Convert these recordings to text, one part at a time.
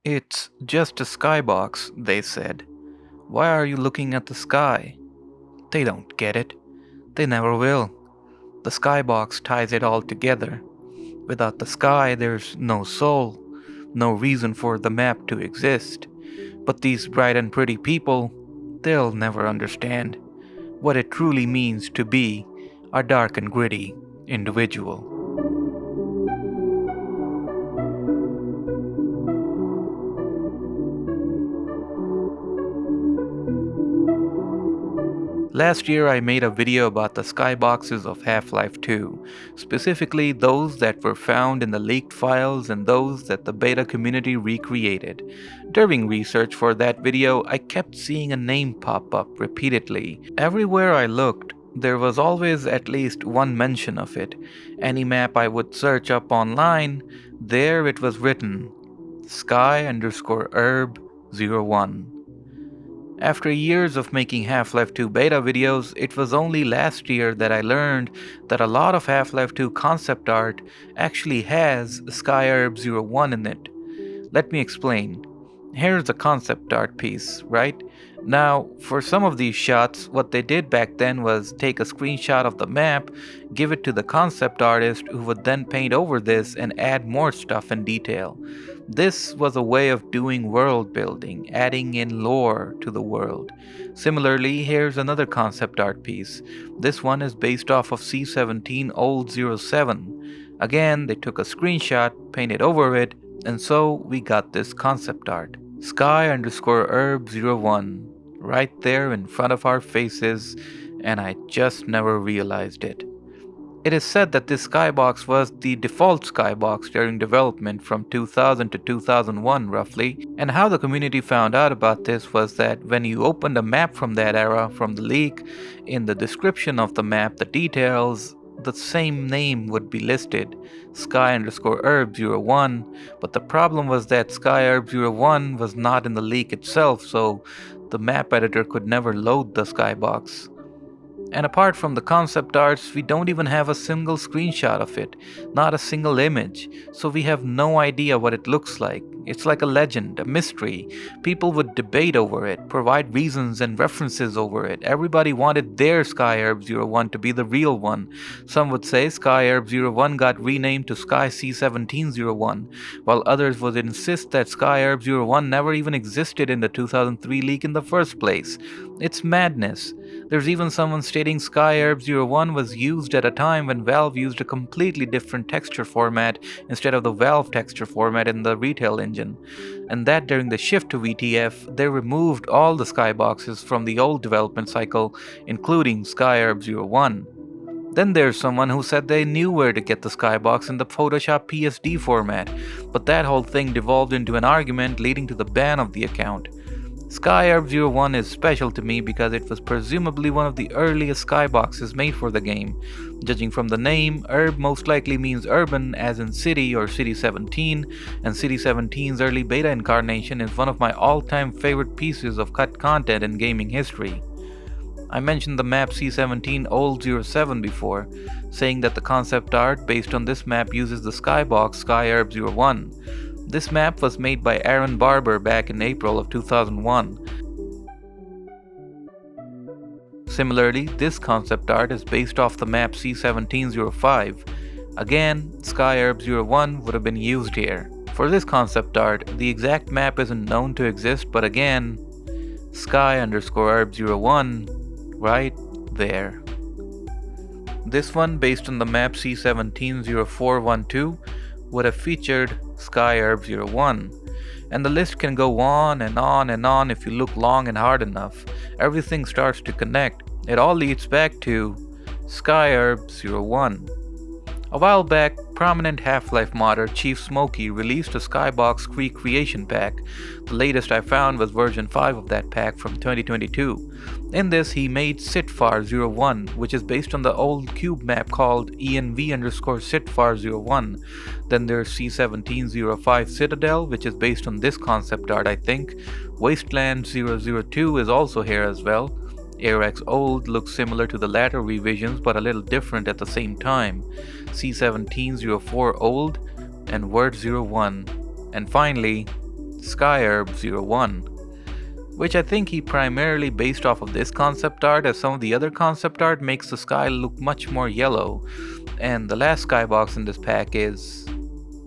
It's just a skybox, they said. Why are you looking at the sky? They don't get it. They never will. The skybox ties it all together. Without the sky, there's no soul, no reason for the map to exist. But these bright and pretty people, they'll never understand what it truly means to be a dark and gritty individual. Last year I made a video about the skyboxes of Half-Life 2, specifically those that were found in the leaked files and those that the beta community recreated. During research for that video, I kept seeing a name pop up repeatedly. Everywhere I looked, there was always at least one mention of it. Any map I would search up online, there it was written, Sky_Herb01. After years of making Half-Life 2 beta videos, it was only last year that I learned that a lot of Half-Life 2 concept art actually has Skyherb01 in it. Let me explain. Here's the concept art piece, right? Now, for some of these shots, what they did back then was take a screenshot of the map, give it to the concept artist who would then paint over this and add more stuff in detail. This was a way of doing world building, adding in lore to the world. Similarly, here's another concept art piece. This one is based off of C17 Old 07. Again, they took a screenshot, painted over it, and so we got this concept art. Sky_Herb01, right there in front of our faces, and I just never realized it. It is said that this skybox was the default skybox during development from 2000 to 2001 roughly, and how the community found out about this was that when you opened a map from that era from the leak, in the description of the map, the details, the same name would be listed, Sky_Herb01, but the problem was that Skyherb01 was not in the leak itself, so the map editor could never load the skybox. And apart from the concept arts, we don't even have a single screenshot of it, not a single image, so we have no idea what it looks like. It's like a legend, a mystery. People would debate over it, provide reasons and references over it. Everybody wanted their Skyherb01 to be the real one. Some would say Skyherb01 got renamed to Sky C1701, while others would insist that Skyherb01 never even existed in the 2003 leak in the first place. It's madness. There's even someone stating Skyherb01 was used at a time when Valve used a completely different texture format instead of the Valve texture format in the retail engine, and that during the shift to VTF, they removed all the skyboxes from the old development cycle, including Skyherb01. Then there's someone who said they knew where to get the skybox in the Photoshop PSD format, but that whole thing devolved into an argument leading to the ban of the account. Skyherb01 is special to me because it was presumably one of the earliest skyboxes made for the game. Judging from the name, Herb most likely means urban as in city or City 17, and City 17's early beta incarnation is one of my all-time favorite pieces of cut content in gaming history. I mentioned the map C17 Old 07 before, saying that the concept art based on this map uses the skybox Skyherb01. This map was made by Aaron Barber back in April of 2001. Similarly, this concept art is based off the map C1705. Again, Skyherb01 would have been used here. For this concept art, the exact map isn't known to exist, but again, Sky_Herb01 right there. This one, based on the map C170412, would have featured Skyherb01. And the list can go on and on and on if you look long and hard enough. Everything starts to connect. It all leads back to Skyherb01. A while back, prominent Half-Life modder Chief Smokey released a Skybox recreation pack. The latest I found was version 5 of that pack from 2022. In this, he made Sitfar01, which is based on the old cube map called ENV_Sitfar01. Then there's C1705 Citadel, which is based on this concept art, I think. Wasteland 002 is also here as well. Airx Old looks similar to the latter revisions but a little different at the same time. C1704 Old and Word 01. And finally, Skyherb01, which I think he primarily based off of this concept art, as some of the other concept art makes the sky look much more yellow. And the last skybox in this pack is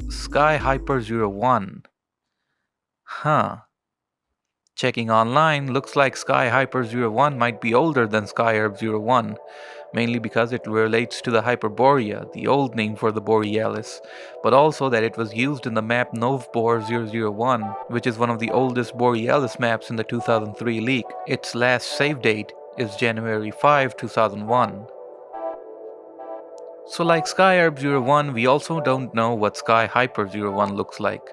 Skyhyper01. Huh. Checking online, looks like Skyhyper01 might be older than Skyherb01, mainly because it relates to the Hyperborea, the old name for the Borealis, but also that it was used in the map Novbor 001, which is one of the oldest Borealis maps in the 2003 leak. Its last save date is January 5, 2001. So like Skyherb01, we also don't know what Skyhyper01 looks like.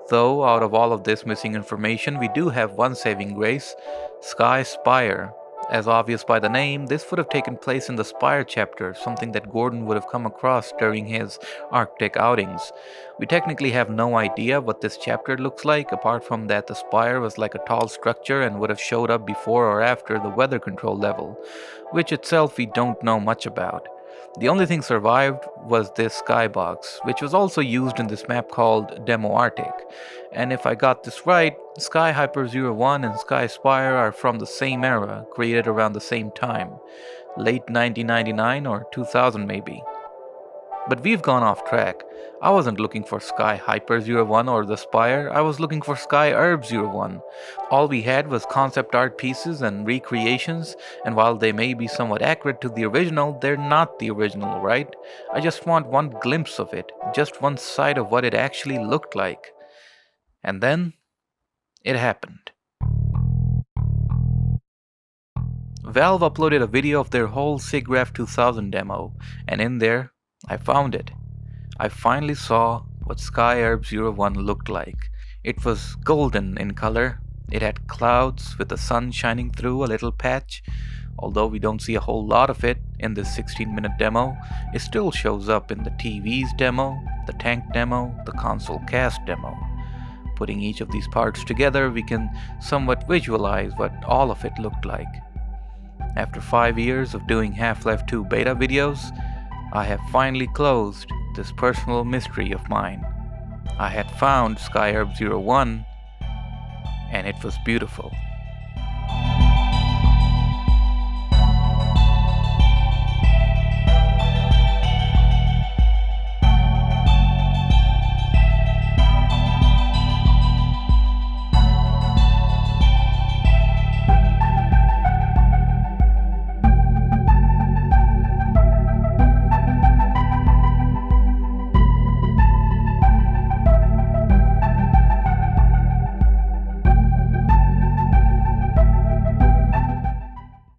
Though, out of all of this missing information, we do have one saving grace, Sky Spire. As obvious by the name, this would have taken place in the Spire chapter, something that Gordon would have come across during his Arctic outings. We technically have no idea what this chapter looks like, apart from that the Spire was like a tall structure and would have showed up before or after the weather control level, which itself we don't know much about. The only thing survived was this skybox, which was also used in this map called Demo Arctic. And if I got this right, Skyhyper01 and Sky Spire are from the same era, created around the same time, late 1999 or 2000 maybe. But we've gone off track. I wasn't looking for Skyhyper01 or the Spire, I was looking for Skyherb01. All we had was concept art pieces and recreations, and while they may be somewhat accurate to the original, they're not the original, right? I just want one glimpse of it, just one side of what it actually looked like. And then, it happened. Valve uploaded a video of their whole SIGGRAPH 2000 demo, and in there, I found it. I finally saw what Skyherb01 looked like. It was golden in color. It had clouds with the sun shining through a little patch. Although we don't see a whole lot of it in this 16-minute demo, it still shows up in the TV's demo, the tank demo, the console cast demo. Putting each of these parts together, we can somewhat visualize what all of it looked like. After 5 years of doing Half-Life 2 beta videos, I have finally closed this personal mystery of mine. I had found Skyherb01, and it was beautiful.